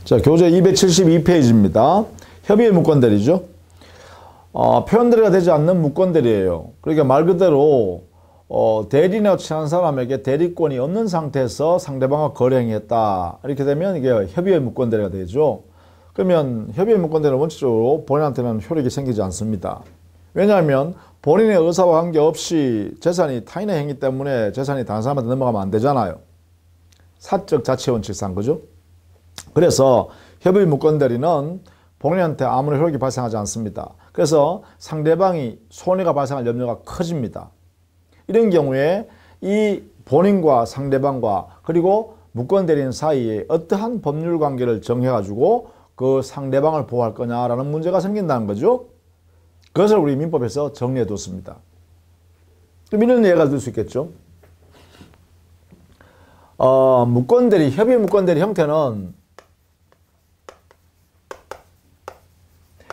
자, 교재 272페이지입니다. 협의의 무권대리죠. 표현대리가 되지 않는 무권대리예요. 그러니까 말 그대로 대리인하고 친한 사람에게 대리권이 없는 상태에서 상대방과 거래 행위했다. 이렇게 되면 이게 협의의 무권대리가 되죠. 그러면 협의의 무권대리는 원칙적으로 본인한테는 효력이 생기지 않습니다. 왜냐하면 본인의 의사와 관계없이 재산이 타인의 행위 때문에 재산이 다른 사람한테 넘어가면 안 되잖아요. 사적 자치 원칙상, 그죠? 그래서 협의 무권대리는 본인한테 아무런 효력이 발생하지 않습니다. 그래서 상대방이 손해가 발생할 염려가 커집니다. 이런 경우에 이 본인과 상대방과 그리고 무권대리인 사이에 어떠한 법률 관계를 정해가지고 그 상대방을 보호할 거냐라는 문제가 생긴다는 거죠. 그것을 우리 민법에서 정리해 뒀습니다. 그럼 이런 예가 들 수 있겠죠. 무권대리, 협의 무권대리 형태는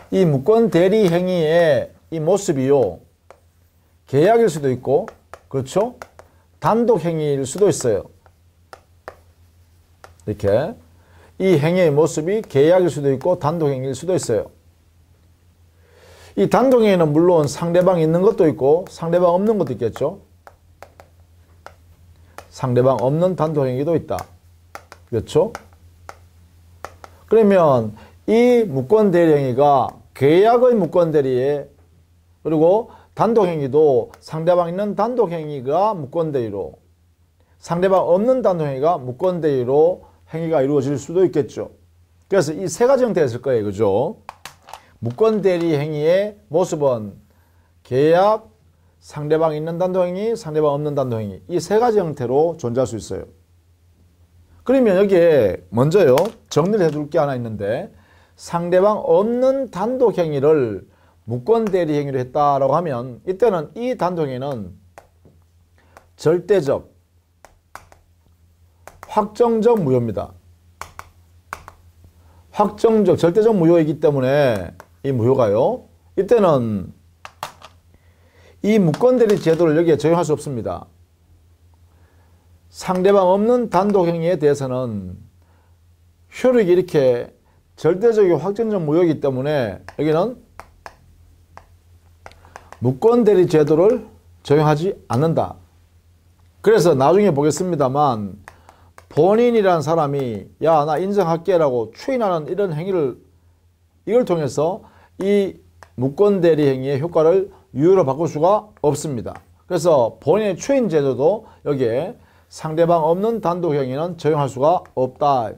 이 무권대리 행위의 이 모습이요, 계약일 수도 있고, 그렇죠? 단독 행위일 수도 있어요. 이렇게 이 행위의 모습이 계약일 수도 있고 단독 행위일 수도 있어요. 이 단독 행위는 물론 상대방이 있는 것도 있고 상대방 없는 것도 있겠죠. 상대방 없는 단독 행위도 있다. 그렇죠? 그러면 이 무권대리 행위가 계약의 무권대리에, 그리고 단독 행위도 상대방 있는 단독 행위가 무권대리로, 상대방 없는 단독 행위가 무권대리로 행위가 이루어질 수도 있겠죠. 그래서 이 세 가지 형태였을 거예요. 그죠? 무권대리 행위의 모습은 계약, 상대방 있는 단독 행위, 상대방 없는 단독 행위, 이 세 가지 형태로 존재할 수 있어요. 그러면 여기에 먼저요, 정리를 해둘 게 하나 있는데, 상대방 없는 단독 행위를 무권대리 행위로 했다라고 하면 이때는 이 단독 행위는 절대적, 확정적 무효입니다. 확정적, 절대적 무효이기 때문에 이 무효가요, 이때는 이 무권대리 제도를 여기에 적용할 수 없습니다. 상대방 없는 단독 행위에 대해서는 효력이 이렇게 절대적이고 확정적 무효이기 때문에 여기는 무권대리 제도를 적용하지 않는다. 그래서 나중에 보겠습니다만 본인이라는 사람이 야, 나 인정할게 라고 추인하는 이런 행위를, 이걸 통해서 이 무권대리 행위의 효과를 유효로 바꿀 수가 없습니다. 그래서 본인의 추인 제도도 여기에 상대방 없는 단독 행위는 적용할 수가 없다.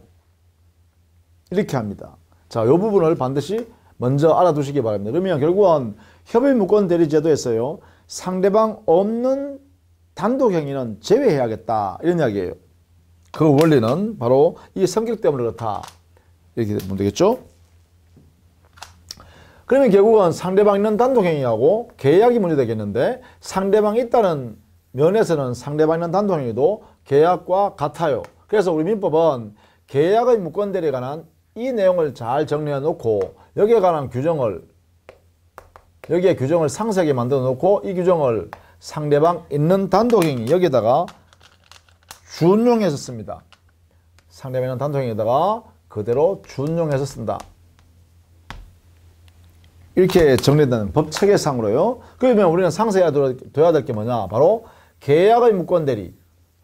이렇게 합니다. 자, 이 부분을 반드시 먼저 알아두시기 바랍니다. 그러면 결국은 협의 무권대리 제도에서요, 상대방 없는 단독 행위는 제외해야겠다, 이런 이야기예요. 그 원리는 바로 이 성격 때문에 그렇다, 이렇게 보면 되겠죠. 그러면 결국은 상대방 있는 단독 행위하고 계약이 문제되겠는데, 상대방이 있다는 면에서는 상대방 있는 단독 행위도 계약과 같아요. 그래서 우리 민법은 계약의 무권대리에 관한 이 내용을 잘 정리해 놓고 여기에 관한 규정을, 여기에 규정을 상세하게 만들어 놓고 이 규정을 상대방 있는 단독 행위 여기에다가 준용해서 씁니다. 상대방 있는 단독 행위에다가 그대로 준용해서 쓴다. 이렇게 정리되는 법 체계상으로요. 그러면 우리는 상세해둬야 될 게 뭐냐? 바로 계약의 무권대리,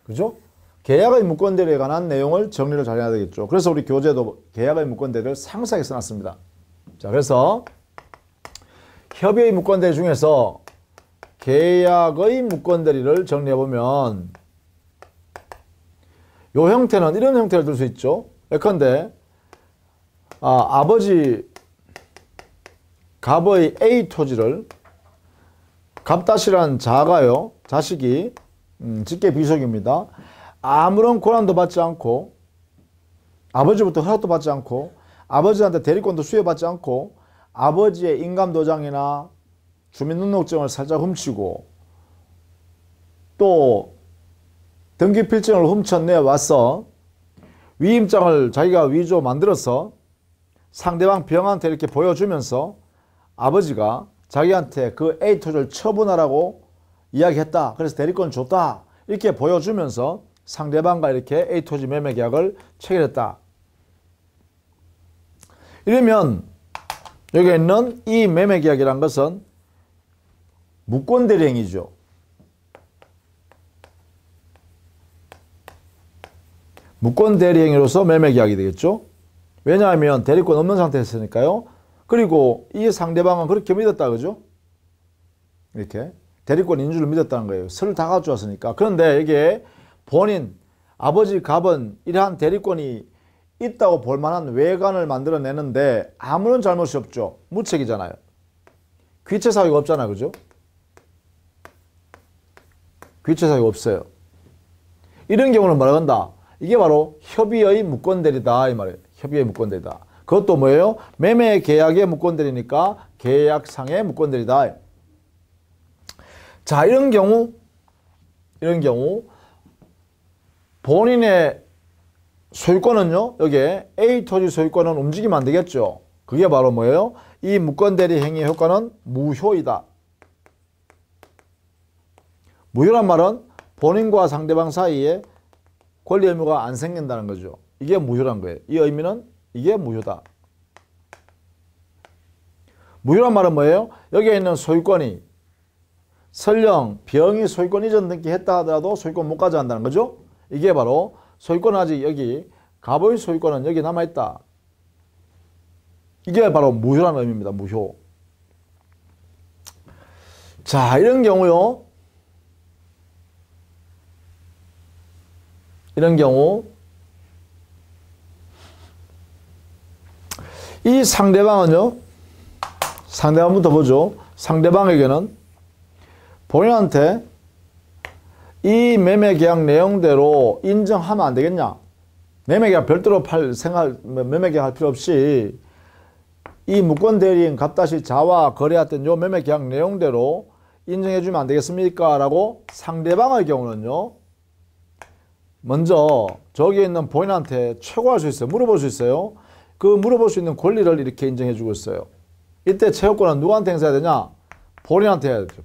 그죠? 계약의 무권대리에 관한 내용을 정리를 잘 해야 되겠죠. 그래서 우리 교재도 계약의 무권대리를 상세하게 써놨습니다. 자, 그래서 협의의 무권대리 중에서 계약의 무권대리를 정리해보면 이 형태는 이런 형태를 들 수 있죠. 예컨대 아버지 갑의 A 토지를 갑-란 자가요, 자식이 직계 비속입니다. 아무런 권한도 받지 않고 아버지부터 허락도 받지 않고 아버지한테 대리권도 수여받지 않고 아버지의 인감도장이나 주민등록증을 살짝 훔치고 또 등기필증을 훔쳐내와서 위임장을 자기가 위조 만들어서 상대방 병한테 이렇게 보여주면서 아버지가 자기한테 그 A 토지를 처분하라고 이야기했다. 그래서 대리권 줬다. 이렇게 보여주면서 상대방과 이렇게 A 토지 매매 계약을 체결했다. 이러면 여기 있는 이 매매계약이란 것은 무권대리행위죠. 무권대리행위로서 매매계약이 되겠죠. 왜냐하면 대리권 없는 상태였으니까요. 그리고 이 상대방은 그렇게 믿었다, 그죠? 이렇게 대리권 인주를 믿었다는 거예요. 서를 다 가져왔으니까. 그런데 이게 본인 아버지 갑은 이러한 대리권이 있다고 볼 만한 외관을 만들어내는데 아무런 잘못이 없죠. 무책이잖아요. 귀체 사유가 없잖아요, 그죠? 귀체 사유가 없어요. 이런 경우는 뭐라 한다? 이게 바로 협의의 무권대리다 이 말이에요. 협의의 무권대리다. 그것도 뭐예요? 매매 계약의 무권대리니까 계약상의 무권대리다. 자, 이런 경우 본인의 소유권은요, 여기에 A 토지 소유권은 움직이면 안 되겠죠. 그게 바로 뭐예요? 이 무권대리 행위의 효과는 무효이다. 무효란 말은 본인과 상대방 사이에 권리 의무가 안 생긴다는 거죠. 이게 무효란 거예요. 이 의미는 이게 무효다. 무효란 말은 뭐예요? 여기에 있는 소유권이 설령 병이 소유권 이전 등기했다 하더라도 소유권 못 가져간다는 거죠. 이게 바로 소유권은 아직 여기 갑의 소유권은 여기 남아있다. 이게 바로 무효라는 의미입니다. 무효. 자, 이런 경우 이 상대방은요, 상대방부터 보죠. 상대방에게는 본인한테 이 매매계약 내용대로 인정하면 안 되겠냐? 매매계약 별도로 매매계약 할 필요 없이 이 무권대리인 갑-자와 거래했던 요 매매계약 내용대로 인정해주면 안 되겠습니까? 라고 상대방의 경우는요, 먼저 저기 있는 본인한테 최고할 수 있어요. 물어볼 수 있어요. 그 물어볼 수 있는 권리를 이렇게 인정해주고 있어요. 이때 채권은 누구한테 행사해야 되냐? 본인한테 해야 되죠.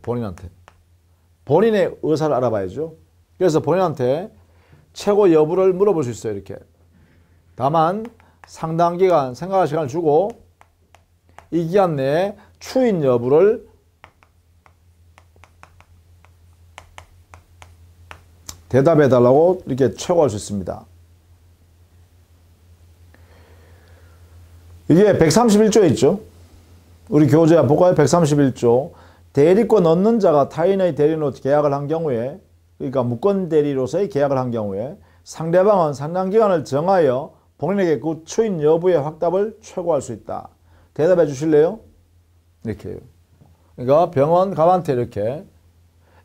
본인의 의사를 알아봐야죠. 그래서 본인한테 최고 여부를 물어볼 수 있어요. 이렇게. 다만 상당 기간 생각할 시간을 주고 이 기간 내에 추인 여부를 대답해달라고 이렇게 최고할 수 있습니다. 이게 131조에 있죠. 우리 교재야 볼까요? 131조. 대리권 얻는 자가 타인의 대리인으로 계약을 한 경우에, 그러니까 무권대리로서의 계약을 한 경우에 상대방은 상당 기간을 정하여 본인에게 그 추인 여부의 확답을 최고할 수 있다. 대답해 주실래요? 이렇게 해요. 그러니까 병원 갑한테 이렇게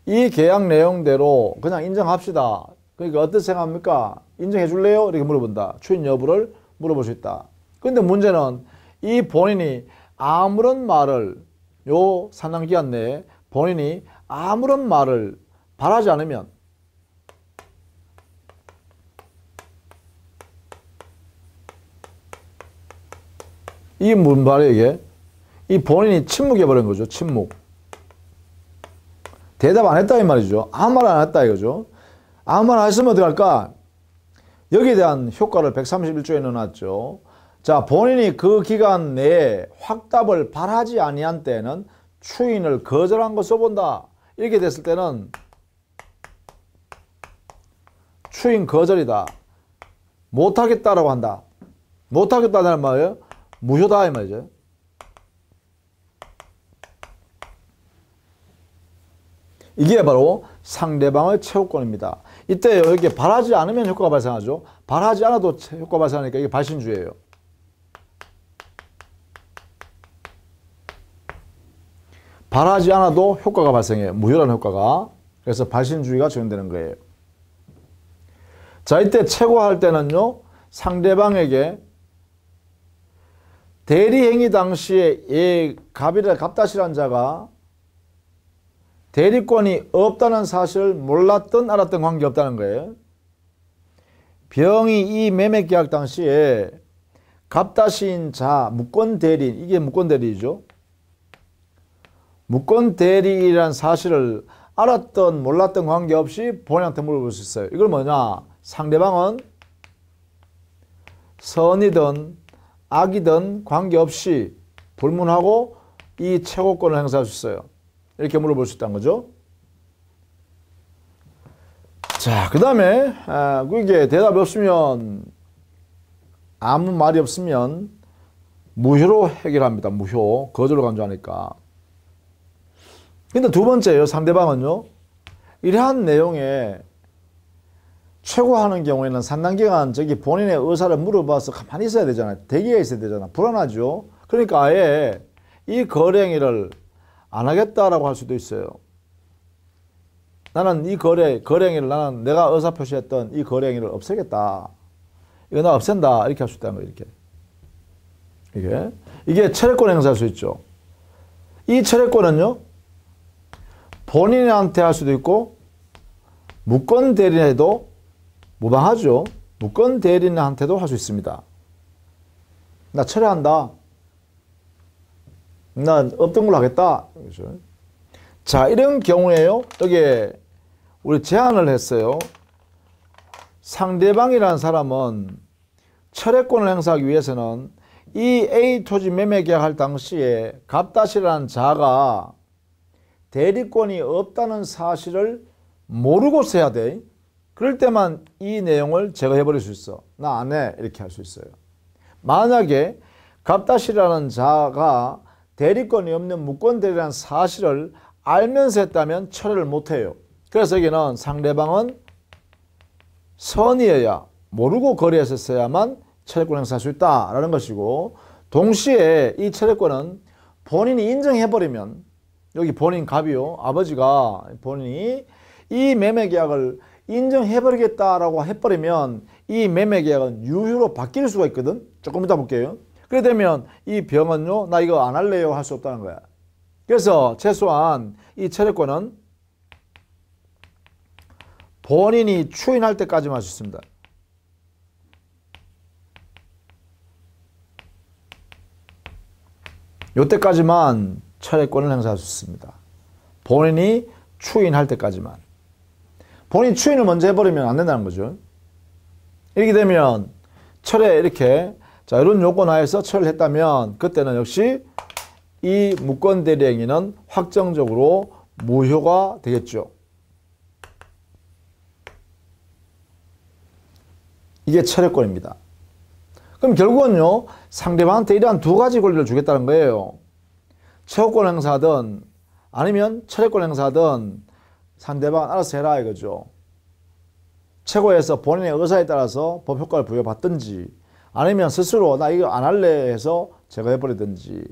이 계약 내용대로 그냥 인정합시다. 그러니까 어떻게 생각합니까? 인정해 줄래요? 이렇게 물어본다. 추인 여부를 물어볼 수 있다. 근데 문제는 이 본인이 아무런 말을 요 상당기간 내에 본인이 아무런 말을 바라지 않으면 이게 무슨 말이에요 이게? 이 본인이 침묵해버린 거죠. 침묵. 대답 안 했다 이 말이죠. 아무 말 안 했다 이거죠. 아무 말 안 했으면 어떡할까? 여기에 대한 효과를 131조에 넣어놨죠. 자, 본인이 그 기간 내에 확답을 바라지 아니한 때는 추인을 거절한 거 써본다. 이렇게 됐을 때는 추인 거절이다. 못하겠다라고 한다. 못하겠다는 말이에요. 무효다 이 말이죠. 이게 바로 상대방의 채권입니다. 이때 이렇게 바라지 않으면 효과가 발생하죠. 바라지 않아도 효과가 발생하니까 이게 발신주의예요. 바라지 않아도 효과가 발생해요. 무효라는 효과가. 그래서 발신주의가 적용되는 거예요. 자, 이때 최고할 때는요, 상대방에게 대리행위 당시에 갑-이란 자가 대리권이 없다는 사실을 몰랐던 알았던 관계없다는 거예요. 병이 이 매매계약 당시에 갑-인 자, 무권대리인, 이게 무권대리이죠. 무권대리인이라는 사실을 알았던 몰랐던 관계없이 본인한테 물어볼 수 있어요. 이걸 뭐냐? 상대방은 선이든 악이든 관계없이 불문하고 이 최고권을 행사할 수 있어요. 이렇게 물어볼 수 있다는 거죠. 자, 그 다음에 이게 대답이 없으면, 아무 말이 없으면 무효로 해결합니다. 무효. 거절을 강조하니까. 근데 두 번째예요. 상대방은요, 이러한 내용에 최고하는 경우에는 상당기간 저기 본인의 의사를 물어봐서 가만히 있어야 되잖아요. 대기가 있어야 되잖아. 불안하죠. 그러니까 아예 이 거래행위를 안 하겠다라고 할 수도 있어요. 나는 이 거래행위를 나는 내가 의사표시했던 이 거래행위를 없애겠다. 이거 나 없앤다. 이렇게 할 수 있다는 거예요. 이게 철회권 행사할 수 있죠. 이 철회권은요, 본인한테 할 수도 있고 무권 대리인에도 무방하죠. 무권 대리인한테도 할 수 있습니다. 나 철회한다. 나 없던 걸로 하겠다. 그렇죠? 자, 이런 경우에요, 여기 우리 제안을 했어요. 상대방이라는 사람은 철회권을 행사하기 위해서는 이 A 토지 매매 계약할 당시에 갑다시라는 자가 대리권이 없다는 사실을 모르고서 해야 돼. 그럴 때만 이 내용을 제거해버릴 수 있어. 나 안 해. 이렇게 할 수 있어요. 만약에 갑다시라는 자가 대리권이 없는 무권대리라는 사실을 알면서 했다면 철회를 못해요. 그래서 여기는 상대방은 선의여야, 모르고 거래했었어야만 철회권 행사할 수 있다라는 것이고, 동시에 이 철회권은 본인이 인정해버리면, 여기 본인 갑이요, 아버지가 본인이 이 매매계약을 인정해버리겠다라고 해버리면 이 매매계약은 유효로 바뀔 수가 있거든. 조금 이따 볼게요. 그래 되면 이 병은요, 나 이거 안 할래요 할 수 없다는 거야. 그래서 최소한 이 철회권은 본인이 추인할 때까지만 할 수 있습니다. 이때까지만 철회권을 행사할 수 있습니다. 본인이 추인할 때까지만. 본인 추인을 먼저 해버리면 안 된다는 거죠. 이렇게 되면 철회 이렇게, 자, 이런 요건 하에서 철회를 했다면 그때는 역시 이 무권대리행위는 확정적으로 무효가 되겠죠. 이게 철회권입니다. 그럼 결국은요, 상대방한테 이러한 두 가지 권리를 주겠다는 거예요. 최고권 행사든 아니면 철회권 행사든 상대방은 알아서 해라 이거죠. 최고에서 본인의 의사에 따라서 법효과를 부여받든지 아니면 스스로 나 이거 안 할래 해서 제거해버리든지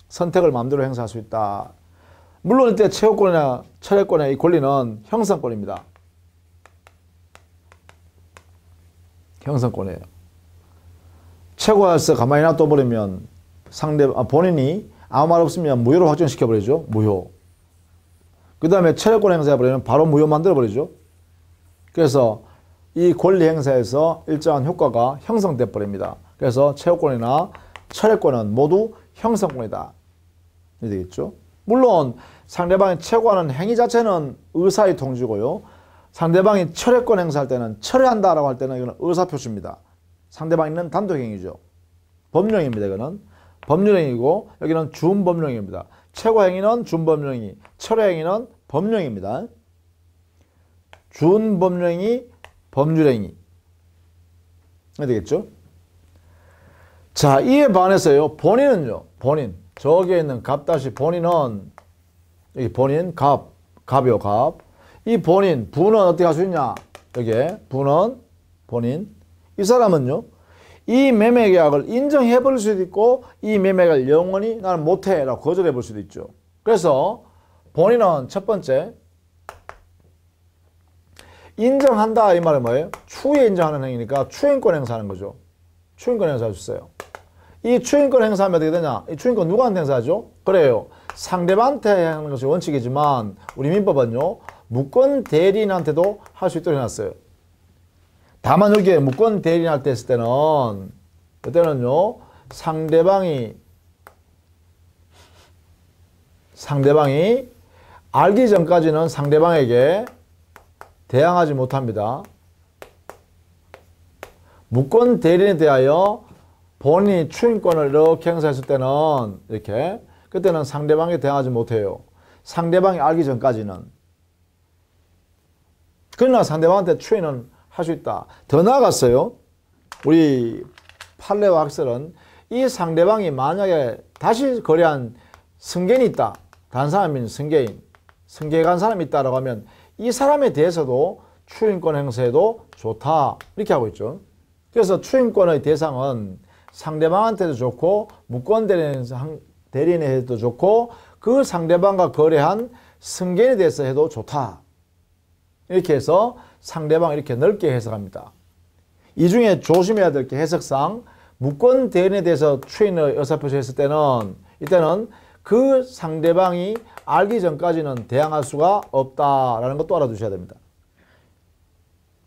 선택을 마음대로 행사할 수 있다. 물론 이때 최고권이나 철회권의 이 권리는 형성권입니다. 형성권이에요. 최고에서 가만히 놔둬버리면 본인이 아무 말 없으면 무효로 확정시켜버리죠. 무효. 그 다음에 철회권 행사해버리면 바로 무효 만들어버리죠. 그래서 이 권리 행사에서 일정한 효과가 형성돼 버립니다. 그래서 최고권이나 철회권은 모두 형성권이다. 이렇게 되겠죠. 물론 상대방이 최고하는 행위 자체는 의사의 통지고요. 상대방이 철회권 행사할 때는 철회한다라고 할 때는 이거는 의사표시입니다. 상대방이 있는 단독행위죠. 법령입니다. 이거는 법률행위고 여기는 준법령입니다. 최고행위는 준법령이, 철회행위는 법령입니다. 준법령이, 법률행위. 되겠죠? 자, 이에 반해서요, 본인은요, 본인. 저기에 있는 갑 다시 본인은, 여기 본인, 갑이요, 갑. 이 본인, 부는 어떻게 할 수 있냐? 여기에, 부는, 본인. 이 사람은요, 이 매매계약을 인정해버릴 수도 있고, 이 매매계약을 영원히 나는 못해 라고 거절해볼 수도 있죠. 그래서 본인은 첫 번째, 인정한다 이 말은 뭐예요? 추후에 인정하는 행위니까 추인권 행사하는 거죠. 추인권 행사할 수 있어요. 이 추인권 행사하면 어떻게 되냐? 이 추인권 누구한테 행사하죠? 그래요. 상대방한테 하는 것이 원칙이지만 우리 민법은요, 무권 대리인한테도 할 수 있도록 해놨어요. 다만 여기에 무권 대리인할 때 했을 때는 그때는요, 상대방이 알기 전까지는 상대방에게 대항하지 못합니다. 무권 대리인에 대하여 본인이 추인권을 이렇게 행사했을 때는 이렇게 그때는 상대방에 대항하지 못해요. 상대방이 알기 전까지는. 그러나 상대방한테 추인은 할 수 있다. 더 나아갔어요. 우리 판례와 학설은 이 상대방이 만약에 다시 거래한 승계인이 있다. 다른 사람인 승계인. 승계에 간 사람이 있다라고 하면 이 사람에 대해서도 추인권 행사해도 좋다. 이렇게 하고 있죠. 그래서 추인권의 대상은 상대방한테도 좋고 무권 대리인에 해도 좋고 그 상대방과 거래한 승계인에 대해서 해도 좋다. 이렇게 해서 상대방을 이렇게 넓게 해석합니다. 이 중에 조심해야 될 게 해석상 무권 대리인에 대해서 추인의 의사표시했을 때는 이때는 그 상대방이 알기 전까지는 대항할 수가 없다라는 것도 알아두셔야 됩니다.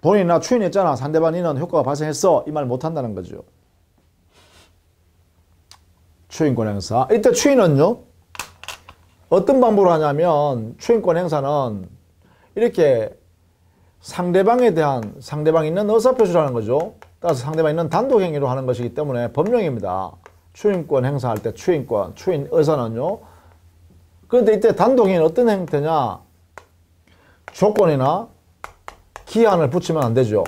본인이 나 추인했잖아. 상대방이는 효과가 발생했어. 이 말 못한다는 거죠. 추인권 행사. 이때 추인은요. 어떤 방법으로 하냐면 추인권 행사는 이렇게 상대방에 대한 상대방이 있는 의사표시를 하는 거죠. 따라서 상대방이 있는 단독행위로 하는 것이기 때문에 법령입니다. 추인권 행사할 때 추인권, 추인 의사는요. 그런데 이때 단독행위는 어떤 행태냐. 조건이나 기한을 붙이면 안 되죠.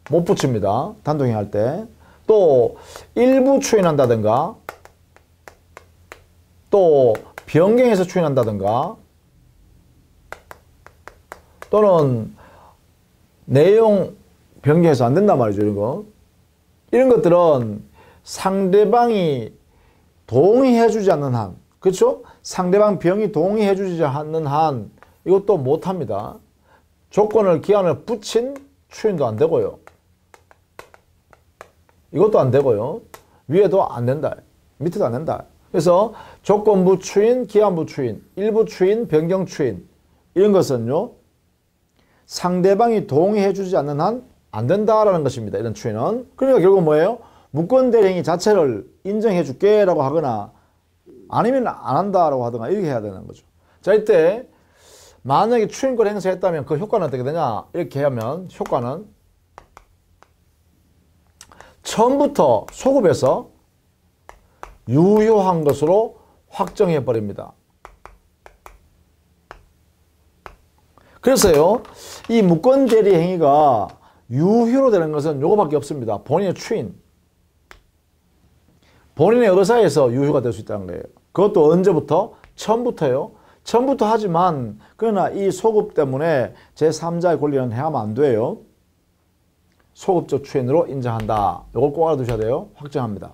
못 붙입니다. 단독행위 할 때. 또 일부 추인한다든가 또 변경해서 추인한다든가 또는 내용 변경해서 안 된단 말이죠. 이런 것들은 상대방이 동의해주지 않는 한, 그렇죠? 상대방 병이 동의해주지 않는 한 이것도 못합니다. 조건을 기한을 붙인 추인도 안 되고요. 이것도 안 되고요. 위에도 안 된다. 밑에도 안 된다. 그래서 조건부 추인, 기한부 추인, 일부 추인, 변경 추인 이런 것은요. 상대방이 동의해주지 않는 한 안 된다라는 것입니다. 이런 추인은. 그러니까 결국 뭐예요? 무권대리행위 자체를 인정해줄게 라고 하거나 아니면 안 한다라고 하거나 이렇게 해야 되는 거죠. 자, 이때 만약에 추인권 행사했다면 그 효과는 어떻게 되냐? 이렇게 하면 효과는 처음부터 소급해서 유효한 것으로 확정해 버립니다. 그래서요, 이 무권대리 행위가 유효로 되는 것은 요거밖에 없습니다. 본인의 추인. 본인의 의사에서 유효가 될 수 있다는 거예요. 그것도 언제부터? 처음부터요. 처음부터 하지만 그러나 이 소급 때문에 제3자의 권리는 행하면 안 돼요. 소급적 추인으로 인정한다. 요걸 꼭 알아두셔야 돼요. 확정합니다.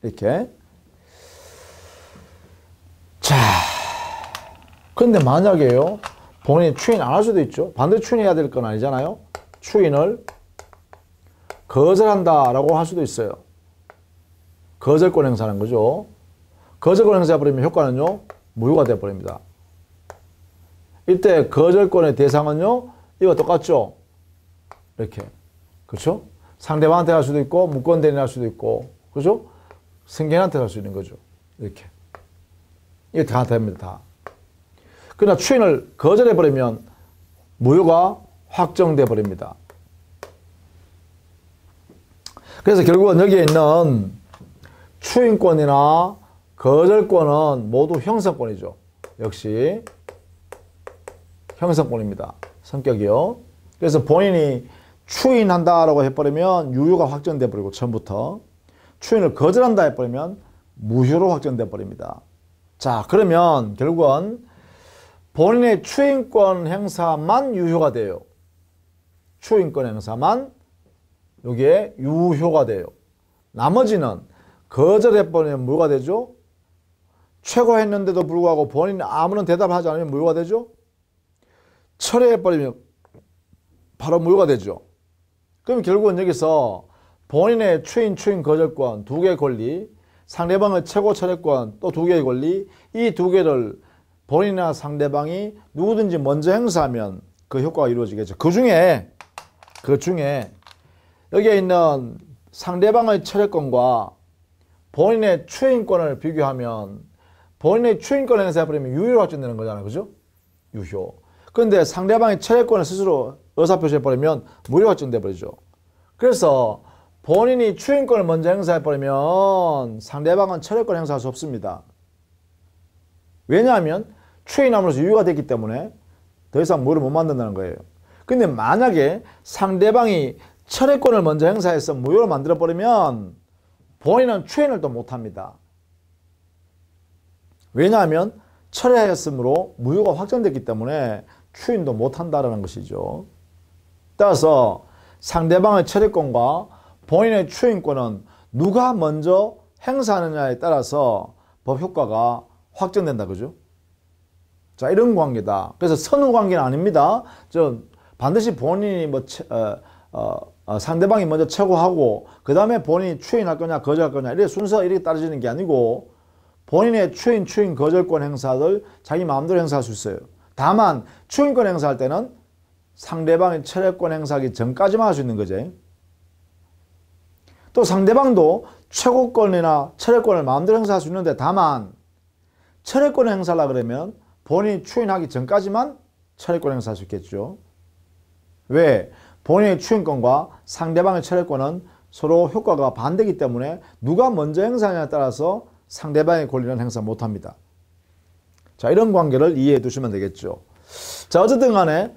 이렇게. 자, 근데 만약에요. 본인이 추인 안 할 수도 있죠. 반대 추인해야 될 건 아니잖아요. 추인을 거절한다라고 할 수도 있어요. 거절권 행사하는 거죠. 거절권 행사해버리면 효과는요. 무효가 되어버립니다. 이때 거절권의 대상은요. 이거 똑같죠. 이렇게. 그렇죠? 상대방한테 할 수도 있고 무권대리인 할 수도 있고 그렇죠? 승계인한테 할 수 있는 거죠. 이렇게. 이게 다 됩니다. 다. 그러나 추인을 거절해버리면 무효가 확정돼 버립니다. 그래서 결국은 여기에 있는 추인권이나 거절권은 모두 형성권이죠. 역시 형성권입니다. 성격이요. 그래서 본인이 추인한다라고 해버리면 유효가 확정돼 버리고 처음부터 추인을 거절한다 해버리면 무효로 확정돼 버립니다. 자, 그러면 결국은 본인의 추인권 행사만 유효가 돼요. 추인권 행사만 여기에 유효가 돼요. 나머지는 거절해버리면 무효가 되죠. 최고했는데도 불구하고 본인이 아무런 대답하지 않으면 무효가 되죠. 철회해버리면 바로 무효가 되죠. 그럼 결국은 여기서 본인의 추인 거절권 2개의 권리, 상대방의 최고 철회권 또 2개의 권리, 이 2개를 본인이나 상대방이 누구든지 먼저 행사하면 그 효과가 이루어지겠죠. 그 중에 여기에 있는 상대방의 철회권과 본인의 추인권을 비교하면 본인의 추인권 행사해버리면 유효로 확정되는 거잖아요. 그죠? 유효. 그런데 상대방의 철회권을 스스로 의사표시해버리면 무효 확정돼 버리죠. 그래서 본인이 추인권을 먼저 행사해버리면 상대방은 철회권 행사할 수 없습니다. 왜냐하면 추인함으로써 유효가 됐기 때문에 더 이상 무효를 못 만든다는 거예요. 근데 만약에 상대방이 철회권을 먼저 행사해서 무효로 만들어버리면 본인은 추인을 또 못합니다. 왜냐하면 철회했으므로 무효가 확정됐기 때문에 추인도 못한다는 것이죠. 따라서 상대방의 철회권과 본인의 추인권은 누가 먼저 행사하느냐에 따라서 법 효과가 확정된다. 그죠? 자, 이런 관계다. 그래서 선후 관계는 아닙니다. 반드시 본인이 상대방이 먼저 최고하고 그 다음에 본인이 추인할 거냐 거절할 거냐 이렇게 순서 이렇게 따라지는 게 아니고 본인의 추인 거절권 행사를 자기 마음대로 행사할 수 있어요. 다만 추인권 행사할 때는 상대방의 철회권 행사하기 전까지만 할 수 있는 거지. 또 상대방도 최고권이나 철회권을 마음대로 행사할 수 있는데 다만 철회권 행사하려고 그러면 본인이 추인하기 전까지만 철회권 행사할 수 있겠죠. 왜? 본인의 추인권과 상대방의 철회권은 서로 효과가 반대이기 때문에 누가 먼저 행사하냐에 따라서 상대방의 권리는 행사 못합니다. 자, 이런 관계를 이해해 두시면 되겠죠. 자, 어쨌든 간에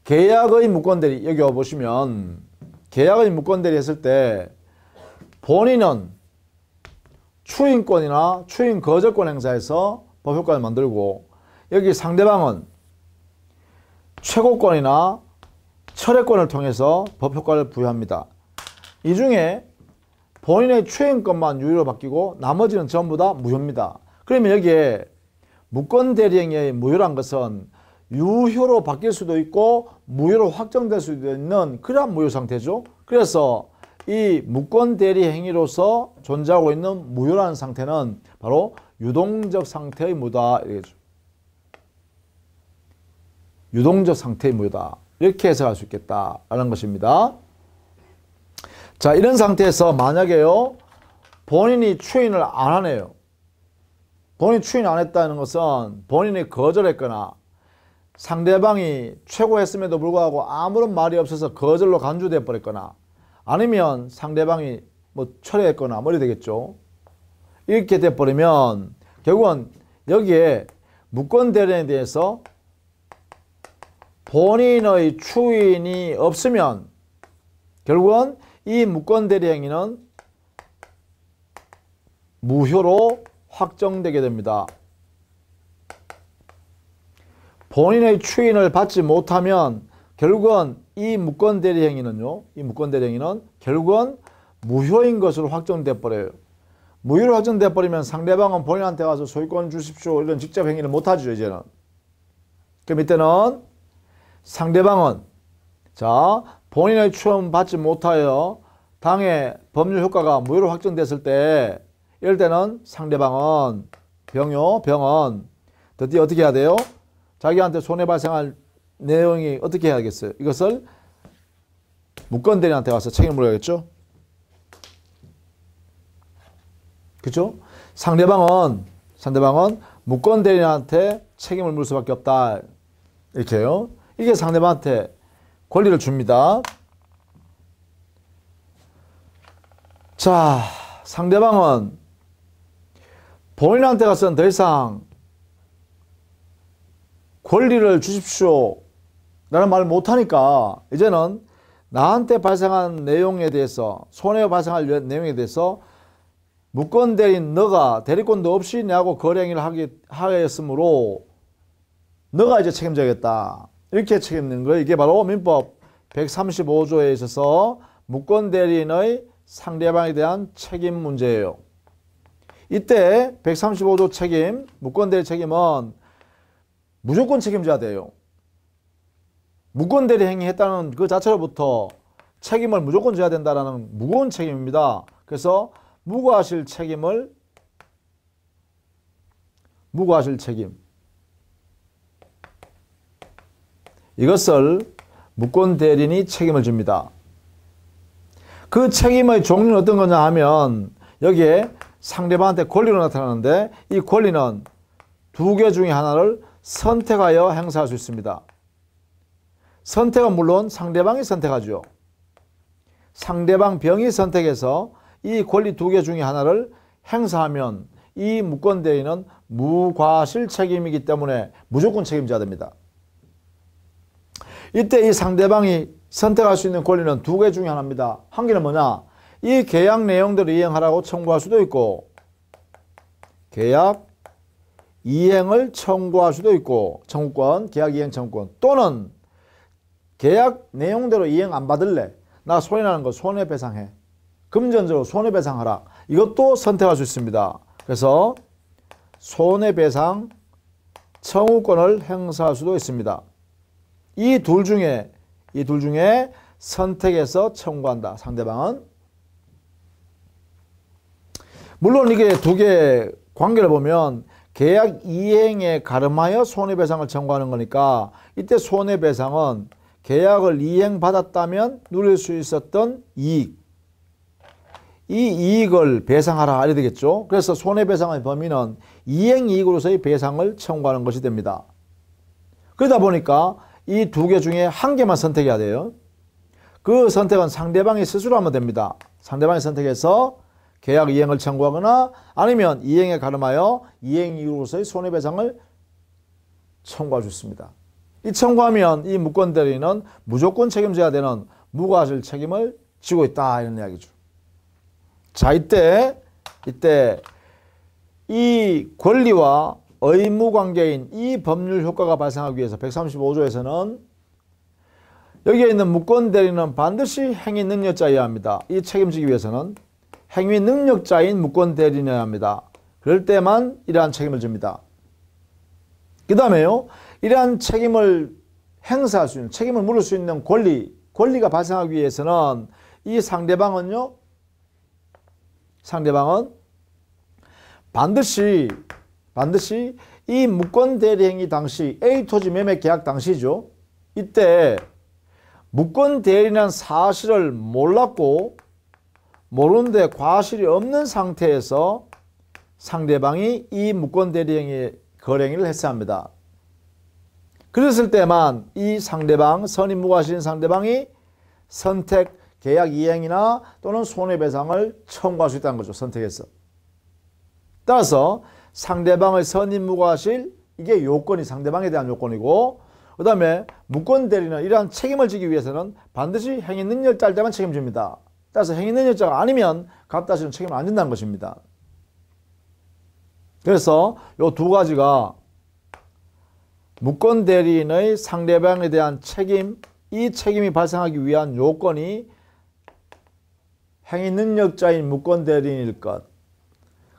계약의 무권대리 여기 와보시면 계약의 무권대리 했을 때 본인은 추인권이나 추인 거절권 행사해서 법효과를 만들고 여기 상대방은 최고권이나 철회권을 통해서 법효과를 부여합니다. 이 중에 본인의 추인권만 유효로 바뀌고 나머지는 전부 다 무효입니다. 그러면 여기에 무권대리행위의 무효란 것은 유효로 바뀔 수도 있고 무효로 확정될 수도 있는 그러한 무효 상태죠. 그래서 이 무권대리 행위로서 존재하고 있는 무효라는 상태는 바로 유동적 상태의 무효다. 유동적 상태의 무효다. 이렇게 해석할 수 있겠다라는 것입니다. 자, 이런 상태에서 만약에요 본인이 추인을 안 하네요. 본인이 추인 안 했다는 것은 본인이 거절했거나 상대방이 최고했음에도 불구하고 아무런 말이 없어서 거절로 간주돼 버렸거나 아니면 상대방이 철회했거나 이렇게 되겠죠. 이렇게 돼버리면 결국은 여기에 무권대리에 대해서 본인의 추인이 없으면 결국은 이 무권대리 행위는 무효로 확정되게 됩니다. 본인의 추인을 받지 못하면 결국은 이 무권대리 행위는요, 이 무권대리 행위는 결국은 무효인 것으로 확정돼 버려요. 무효로 확정돼 버리면 상대방은 본인한테 가서 소유권 주십시오 이런 직접 행위를 못하죠. 이제는. 그럼 이때는 상대방은 본인의 추인 받지 못하여 당해 법률 효과가 무효로 확정됐을 때 이럴 때는 상대방은 병은 드디어 어떻게 해야 돼요? 자기한테 손해 발생할 내용이 어떻게 해야겠어요? 이것을 무권대리한테 가서 책임을 물어야겠죠? 그죠? 상대방은 무권대리한테 책임을 물 수밖에 없다. 이렇게요. 이게 상대방한테 권리를 줍니다. 자, 상대방은 본인한테 가서는 더 이상 권리를 주십시오 라는 말을 못하니까 이제는 나한테 발생한 내용에 대해서 손해가 발생할 내용에 대해서 무권대리인 너가 대리권도 없이 내하고 거래행위를 하였으므로 너가 이제 책임져야겠다. 이렇게 책임지는 거예요. 이게 바로 민법 135조에 있어서 무권대리인의 상대방에 대한 책임 문제예요. 이때 135조 책임, 무권대리 책임은 무조건 책임져야 돼요. 무권대리 행위했다는 그 자체로부터 책임을 무조건 져야 된다는 무거운 책임입니다. 그래서 무과실 책임 이것을 무권대리인이 책임을 집니다. 그 책임의 종류는 어떤 거냐 하면 여기에 상대방한테 권리로 나타나는데 이 권리는 두 개 중에 하나를 선택하여 행사할 수 있습니다. 선택은 물론 상대방이 선택하죠. 상대방 병이 선택해서 이 권리 두 개 중에 하나를 행사하면 이 무권대리는 무과실 책임이기 때문에 무조건 책임져야 됩니다. 이때 이 상대방이 선택할 수 있는 권리는 두 개 중에 하나입니다. 한 개는 뭐냐? 이 계약 내용대로 이행하라고 청구할 수도 있고, 계약 이행을 청구할 수도 있고, 청구권, 계약 이행 청구권, 또는 계약 내용대로 이행 안 받을래, 나 손해나는 거 손해배상해, 금전적으로 손해배상하라, 이것도 선택할 수 있습니다. 그래서 손해배상 청구권을 행사할 수도 있습니다. 이 둘 중에 선택해서 청구한다, 상대방은. 물론 이게 두 개 관계를 보면 계약 이행에 가름하여 손해배상을 청구하는 거니까, 이때 손해배상은 계약을 이행받았다면 누릴 수 있었던 이익, 이 이익을 배상하라 이래 되겠죠. 그래서 손해배상의 범위는 이행이익으로서의 배상을 청구하는 것이 됩니다. 그러다 보니까 이 두 개 중에 한 개만 선택해야 돼요. 그 선택은 상대방이 스스로 하면 됩니다. 상대방이 선택해서 계약 이행을 청구하거나 아니면 이행에 가름하여 이행이익으로서의 손해배상을 청구할 수 있습니다. 이 청구하면 이 무권대리는 무조건 책임져야 되는 무과실 책임을 지고 있다, 이런 이야기죠. 자, 이때 이 권리와 의무 관계인 이 법률 효과가 발생하기 위해서 135조에서는 여기에 있는 무권대리는 반드시 행위 능력자여야 합니다. 이 책임지기 위해서는 행위 능력자인 무권대리여야 합니다. 그럴 때만 이러한 책임을 집니다. 그 다음에요, 이러한 책임을 행사할 수 있는, 책임을 물을 수 있는 권리가 발생하기 위해서는 이 상대방은 반드시 이 무권대리행위 당시, A 토지 매매 계약 당시죠. 이때 무권대리라는 사실을 몰랐고 모르는데 과실이 없는 상태에서 상대방이 이 무권대리행위 거래행위를 했어야 합니다. 그랬을 때만 이 상대방, 선임무과실인 상대방이 선택, 계약 이행이나 또는 손해배상을 청구할 수 있다는 거죠. 선택해서. 따라서 상대방의 선임무과실, 이게 요건이 상대방에 대한 요건이고, 그 다음에 무권대리는 이러한 책임을 지기 위해서는 반드시 행위능력자일 때만 책임집니다. 따라서 행위능력자가 아니면 갑다시는 책임을 안 진다는 것입니다. 그래서 요 두 가지가 무권대리인의 상대방에 대한 책임, 이 책임이 발생하기 위한 요건이 행위능력자인 무권대리인일 것,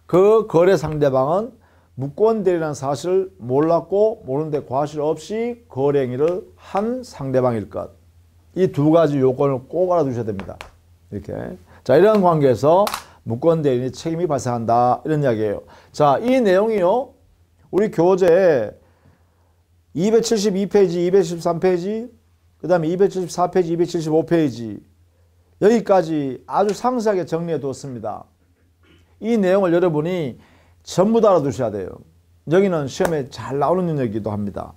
그 거래 상대방은 무권대리라는 사실을 몰랐고 모르는데 과실 없이 거래 행위를 한 상대방일 것, 이 두 가지 요건을 꼭 알아두셔야 됩니다. 이렇게. 자, 이런 관계에서 무권대리인의 책임이 발생한다, 이런 이야기예요. 자, 이 내용이요, 우리 교재 272페이지, 273페이지, 그 다음에 274페이지, 275페이지, 여기까지 아주 상세하게 정리해 두었습니다. 이 내용을 여러분이 전부 다 알아두셔야 돼요. 여기는 시험에 잘 나오는 영역이기도 합니다.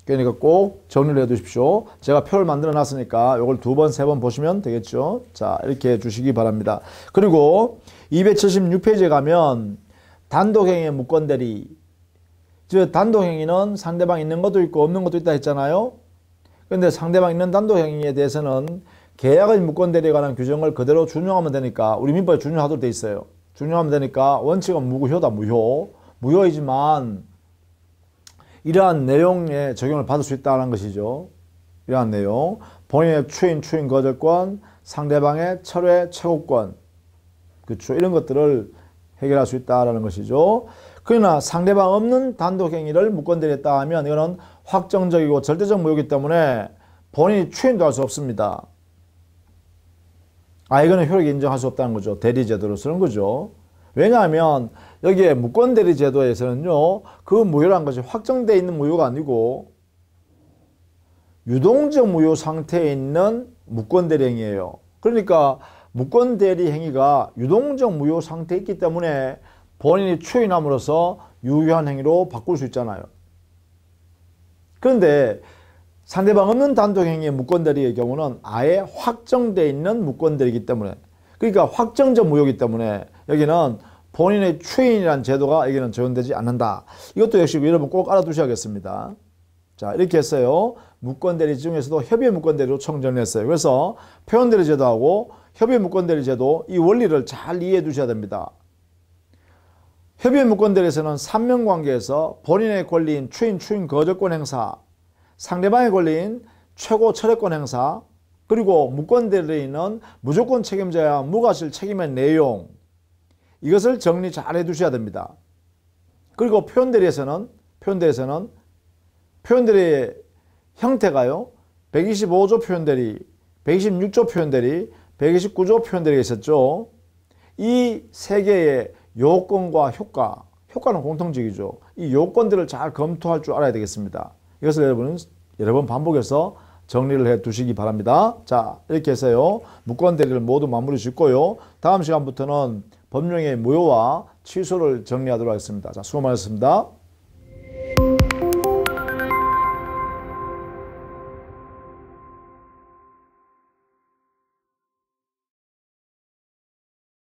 그러니까 꼭 정리를 해 두십시오. 제가 표를 만들어 놨으니까 이걸 두 번, 세 번 보시면 되겠죠. 자, 이렇게 해 주시기 바랍니다. 그리고 276페이지에 가면 단독행위의 무권대리, 즉 단독행위는 상대방 있는 것도 있고 없는 것도 있다 했잖아요. 그런데 상대방 있는 단독행위에 대해서는 계약의 무권대리에 관한 규정을 그대로 준용하면 되니까, 우리 민법에 준용하도록 돼 있어요. 준용하면 되니까 원칙은 무효다, 무효이지만 이러한 내용에 적용을 받을 수 있다는 것이죠. 이러한 내용, 본인의 추인 거절권, 상대방의 철회 최고권, 그렇죠, 이런 것들을 해결할 수 있다는 것이죠. 그러나 상대방 없는 단독행위를 무권대리했다 하면 이거는 확정적이고 절대적 무효이기 때문에 본인이 추인도 할 수 없습니다. 이거는 효력이 인정할 수 없다는 거죠. 대리제도로 쓰는 거죠. 왜냐하면 여기에 무권대리 제도에서는요, 그 무효라는 것이 확정되어 있는 무효가 아니고 유동적 무효 상태에 있는 무권대리 행위예요. 그러니까 무권대리 행위가 유동적 무효 상태에 있기 때문에 본인이 추인함으로써 유효한 행위로 바꿀 수 있잖아요. 그런데 상대방 없는 단독행위의 무권대리의 경우는 아예 확정되어 있는 무권대리이기 때문에, 그러니까 확정적 무효이기 때문에 여기는 본인의 추인이라는 제도가 여기는 적용되지 않는다. 이것도 역시 여러분 꼭 알아두셔야겠습니다. 자, 이렇게 했어요. 무권대리 중에서도 협의 무권대리로 총정리했어요. 그래서 표현대리 제도하고 협의 무권대리 제도 이 원리를 잘 이해해 두셔야 됩니다. 협의 무권대리에서는 삼명관계에서 본인의 권리인 추인 거절권 행사, 상대방의 권리인 최고 철회권 행사, 그리고 무권대리인은 무조건 책임져야 무과실 책임의 내용, 이것을 정리 잘 해두셔야 됩니다. 그리고 표현대리에서는 표현대리의 형태가요, 125조 표현대리, 126조 표현대리, 129조 표현대리가 있었죠. 이 세 개의 요건과 효과는 공통적이죠. 이 요건들을 잘 검토할 줄 알아야 되겠습니다. 이것을 여러분은 여러 번 반복해서 정리를 해 두시기 바랍니다. 자, 이렇게 해서요, 무권대리를 모두 마무리 짓고요. 다음 시간부터는 법령의 무효와 취소를 정리하도록 하겠습니다. 자, 수고 많으셨습니다.